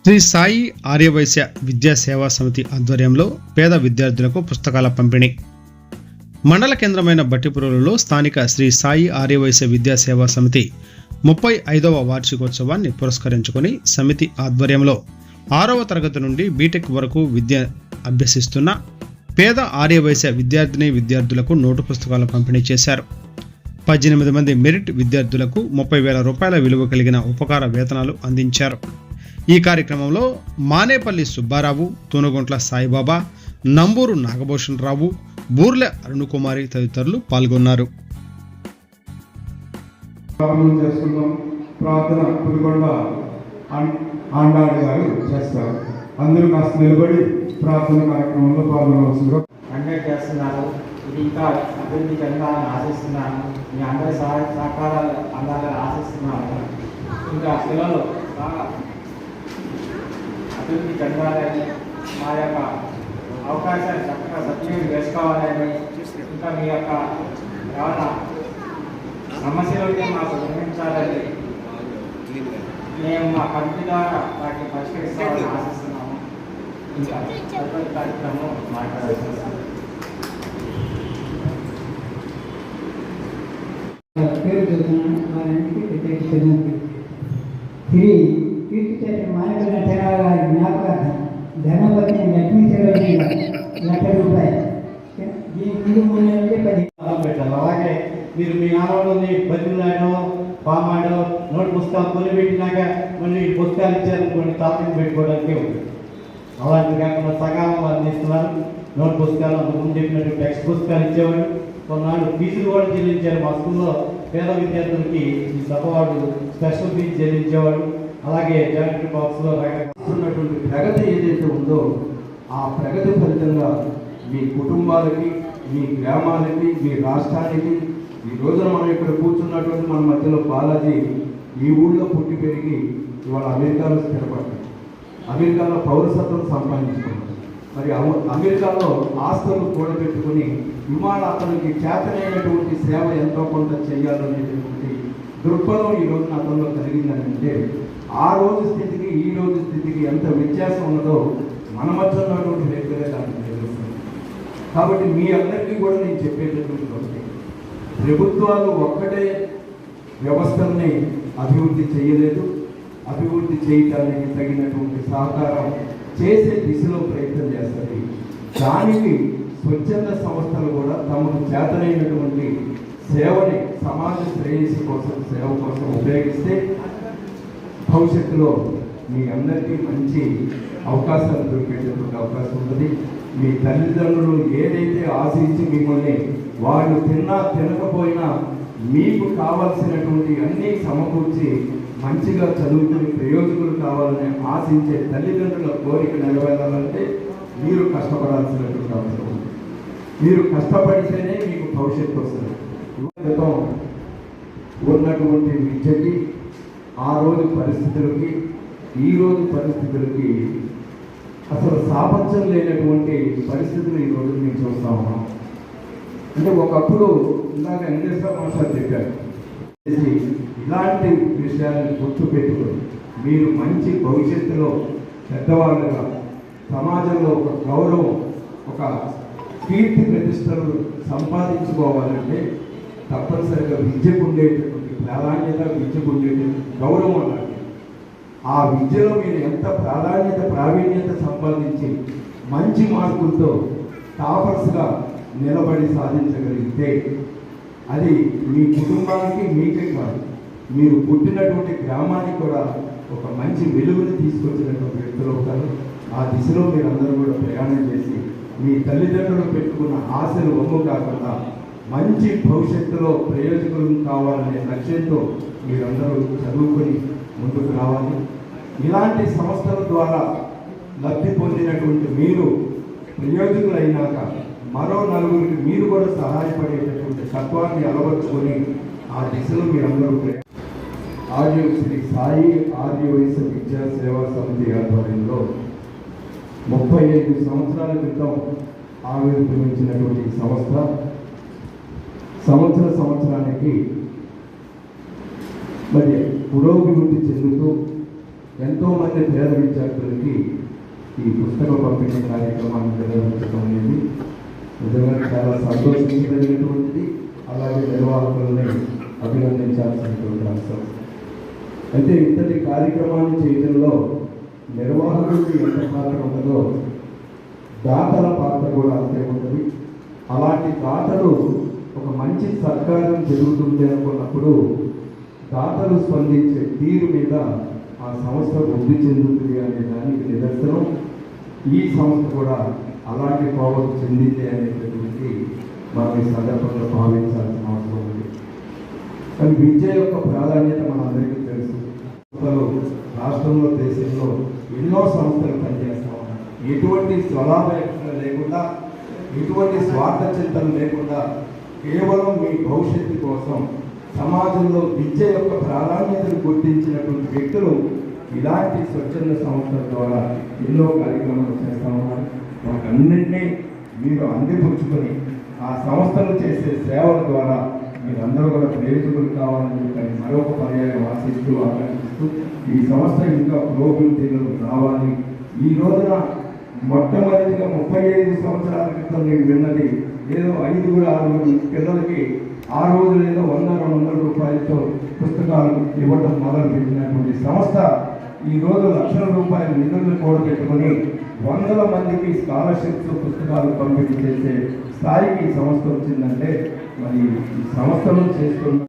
శ్రీ సాయి ఆర్యవైశ్య విద్యా సేవా సమితి ఆధ్వర్యంలో పేద విద్యార్థులకు పుస్తకాల పంపిణీ. మండల కేంద్రమైన బట్టిపురులలో స్థానిక శ్రీ సాయి ఆర్యవైశ్య విద్యా సేవా సమితి 35వ వార్షికోత్సవాన్ని పురస్కరించుకొని సమితి ఆధ్వర్యంలో 6వ తరగతి నుండి బీటెక్ వరకు విద్య అభ్యసిస్తున్న పేద ఆర్యవైశ్య విద్యార్థులకు నోటు పుస్తకాల పంపిణీ చేశారు. 18 మంది మెరిట్ విద్యార్థులకు 30,000 రూపాయల విలువ కలిగిన ఉపకార వేతనాలు అందించారు. ఈ కార్యక్రమంలో మానేపల్లి సుబ్బారావు, తూనుగుంట్ల సాయిబాబా, నంబూరు నాగభూషణ్ రావు, బూర్లె అరుణకుమారి తదితరులు పాల్గొన్నారు. ప్రార్థన పులికొండ ఆండాడి గారు చేస్తారు. అందరూ కాస్త నిలబడి ప్రార్థన కార్యక్రమంలో పాల్గొనవలసిందిగా కండక్ట్ చేస్తున్నారు. ఇది ఇంకా అభివృద్ధి చెందాలని ఆశిస్తున్నాను. మీ అందరి సహకారాలు అందాలని ఆశిస్తున్నాను. ఇంకా పిల్లలు బాగా అభివృద్ధి చెందాలని, మా యొక్క అవకాశాన్ని చక్కగా సద్వినియోగం చేసుకోవాలని, ఇంకా మీ యొక్క ఏమైనా సమస్యలు మాకు నిర్మించాలని మేము మా కమిటీ ద్వారా వాటిని పరిష్కరిస్తామని ఆశిస్తున్నాము. ఇంకా తదుపరి కార్యక్రమం మాట్లాడుతున్నాము. పేరు చెప్తున్నాను. మా ఇంటికి ప్రత్యేకించడానికి శ్రీ కీర్తిచేసిన మానవ తెలంగాణ జ్ఞాపకార్థం ధర్మపత్ని లక్ష్మీ సేవ ₹1,00,000. దీని ముందు 3 నెలలకే 10 పెట్టాలి. అలాగే మీరు మీ నాన్నని బతిలాడో పామాడో నోట్ పుస్తకాలు కొనిపెట్టినాక మళ్ళీ పుస్తకాలు ఇచ్చారనుకోండి, తాతని పెట్టుకోవడానికి ఉంది. అలాంటి కాకుండా సకాలం అందిస్తున్నారు. నోట్ పుస్తకాలు ముందు చెప్పినట్టు టెక్స్ట్ పుస్తకాలు ఇచ్చేవాడు. కొన్నాళ్ళు ఫీజులు కూడా చెల్లించారు. మా స్కూల్లో పేద విద్యార్థులకి ఈ సభవాడు స్పెషల్ ఫీజు చెల్లించేవాడు. అలాగే జాయింట్ బాక్స్లో ఉన్నటువంటి ప్రగతి ఏదైతే ఉందో ఆ ప్రగతి ఫలితంగా మీ కుటుంబాలకి, మీ గ్రామాలకి, మీ రాష్ట్రానికి, ఈ రోజున మనం ఇక్కడ కూర్చున్నటువంటి మన మధ్యలో బాలాజీ ఈ ఊళ్ళో పుట్టి పెరిగి ఇవాళ అమెరికాలో స్థిరపడ్డాడు. అమెరికాలో పౌరసత్వం సంపాదించుకున్నాడు. మరి అమెరికాలో ఆస్తులు కూడబెట్టుకుని ఇవాళ అతనికి చేతనైనటువంటి సేవ ఎంతో కొంత చేయాలనేటువంటి దృక్పథం ఈ రోజున అతనిలో కలిగిందని అంటే, ఆ రోజు స్థితికి ఈ రోజు స్థితికి ఎంత వ్యత్యాసం ఉన్నదో మన మధ్య ఉన్నటువంటి వ్యక్తులే దానికి తెలుస్తుంది. కాబట్టి మీ అందరికీ కూడా నేను చెప్పేటటువంటి ఒకటి, ప్రభుత్వాలు ఒక్కటే వ్యవస్థల్ని అభివృద్ధి చేయలేదు. అభివృద్ధి చేయడానికి తగినటువంటి సహకారం చేసే దిశలో ప్రయత్నం చేస్తుంది. దానికి స్వచ్ఛంద సంస్థలు కూడా తమకు చేతనైనటువంటి సేవని సమాజ శ్రేయస్సు కోసం, సేవ కోసం ఉపయోగిస్తే భవిష్యత్తులో మీ అందరికీ మంచి అవకాశాలు దొరికేటటువంటి అవకాశం ఉంటుంది. మీ తల్లిదండ్రులు ఏదైతే ఆశించి మిమ్మల్ని వాళ్ళు తిన్నా తినకపోయినా మీకు కావాల్సినటువంటి అన్నీ సమకూర్చి మంచిగా చదువుకుని ప్రయోజకులు కావాలని ఆశించే తల్లిదండ్రుల కోరిక నెరవేరాలంటే మీరు కష్టపడాల్సినటువంటి అవసరం ఉంది. మీరు కష్టపడితేనే మీకు భవిష్యత్తు వస్తుంది. క్రితం ఉన్నటువంటి విద్యకి, ఆ రోజు పరిస్థితులకి, ఈ రోజు పరిస్థితులకి అసలు సాపంచం లేనటువంటి పరిస్థితులు ఈ రోజు మేము చూస్తూ ఉన్నాం. అంటే ఒకప్పుడు ఇందాక వెంకటేశ్వర మాస్టర్ చెప్పారు, ఇలాంటి విషయాలను గుర్తు పెట్టుకొని మీరు మంచి భవిష్యత్తులో పెద్దవాళ్ళుగా సమాజంలో ఒక గౌరవం, ఒక కీర్తి ప్రతిష్టలు సంపాదించుకోవాలంటే తప్పనిసరిగా విద్యకు ఉండేటటువంటి ప్రాధాన్యత, విద్యకు ఉండేటటువంటి గౌరవం అన్నది. ఆ విద్యలో మీరు ఎంత ప్రావీణ్యత సంపాదించి మంచి మార్కులతో టాపర్స్గా నిలబడి సాధించగలిగితే అది మీ కుటుంబానికి, మీకే కాదు, మీరు పుట్టినటువంటి గ్రామానికి కూడా ఒక మంచి వెలుగుని తీసుకొచ్చినటువంటి వ్యక్తులు అవుతారు. ఆ దిశలో మీరందరూ కూడా ప్రయాణం చేసి మీ తల్లిదండ్రులు పెట్టుకున్న ఆశలు వమ్ము కాకుండా మంచి భవిష్యత్తులో ప్రయోజకులు కావాలనే లక్ష్యంతో మీరందరూ చదువుకొని ముందుకు రావాలి. ఇలాంటి సంస్థల ద్వారా లబ్ధి పొందినటువంటి మీరు ప్రయోజకులైనాక మరో నలుగురికి మీరు కూడా సహాయపడేటటువంటి తత్వాన్ని అలవర్చుకొని ఆ దిశలో మీరందరూ శ్రీ సాయి ఆర్యవైశ్య విద్యా సేవా సమితి ఆధ్వర్యంలో 35 సంవత్సరాల క్రితం ఆవిర్భవించినటువంటి సంస్థ సంవత్సరానికి మరి పురోభివృద్ధి చెందుతూ ఎంతోమంది పేద విద్యార్థులకి ఈ పుస్తక పంపిణీ కార్యక్రమాన్ని నిర్వహించడం అనేది నిజంగా చాలా సంతోషించదగినటువంటిది. అలాగే నిర్వాహకులని అభినందించాల్సినటువంటి అంశం. అయితే ఇంతటి కార్యక్రమాన్ని చేయడంలో నిర్వాహకుడికి ఎంత పాత్ర ఉంటుందో దాతల పాత్ర కూడా అంతే ఉంటుంది. అలాంటి దాతలు ఒక మంచి సత్కారం జరుగుతుంది అనుకున్నప్పుడు దాతలు స్పందించే తీరు మీద ఆ సంస్థ వృద్ధి చెందుతుంది అనే దానికి నిదర్శనం ఈ సంస్థ కూడా అలాంటి కోవకు చెందింది అనేటటువంటి మనం ఈ సందర్భంలో భావించాల్సిన అవసరం ఉంది. కానీ విద్య యొక్క ప్రాధాన్యత మనందరికీ తెలుసు. రాష్ట్రంలో దేశంలో ఎన్నో సంస్థలు పనిచేస్తూ ఉన్నాయి. ఎటువంటి స్వలాభాపేక్ష లేకుండా, ఎటువంటి స్వార్థ చింతన లేకుండా కేవలం మీ భవిష్యత్తు కోసం సమాజంలో విద్య యొక్క ప్రాధాన్యతను గుర్తించినటువంటి వ్యక్తులు ఇలాంటి స్వచ్ఛంద సంస్థల ద్వారా ఎన్నో కార్యక్రమాలు చేస్తూ ఉన్నారు. వాటన్నింటినీ మీరు అందిపుచ్చుకొని ఆ సంస్థలు చేసే సేవల ద్వారా మీరందరూ కూడా ప్రేరితులు కావాలని చెప్పి మరొక పర్యాయం ఆశిస్తూ ఆకాంక్షిస్తూ ఈ సంస్థ ఇంకా పురోభివృద్ధిలో రావాలి. ఈ రోజున మొట్టమొదటిగా 35 సంవత్సరాల క్రితం నేను విన్నది ఏదో 5-6 పిల్లలకి ఆ రోజు ఏదో 100-200 రూపాయలతో పుస్తకాలు ఇవ్వడం మొదలుపెట్టినటువంటి సంస్థ ఈ రోజు లక్షల రూపాయల నిధులను కూడబెట్టుకొని 100 మందికి స్కాలర్షిప్స్ పుస్తకాలు పంపిణీ చేసే స్థాయికి ఈ సంస్థ వచ్చిందంటే మరి ఈ సంస్థలు చేస్తున్న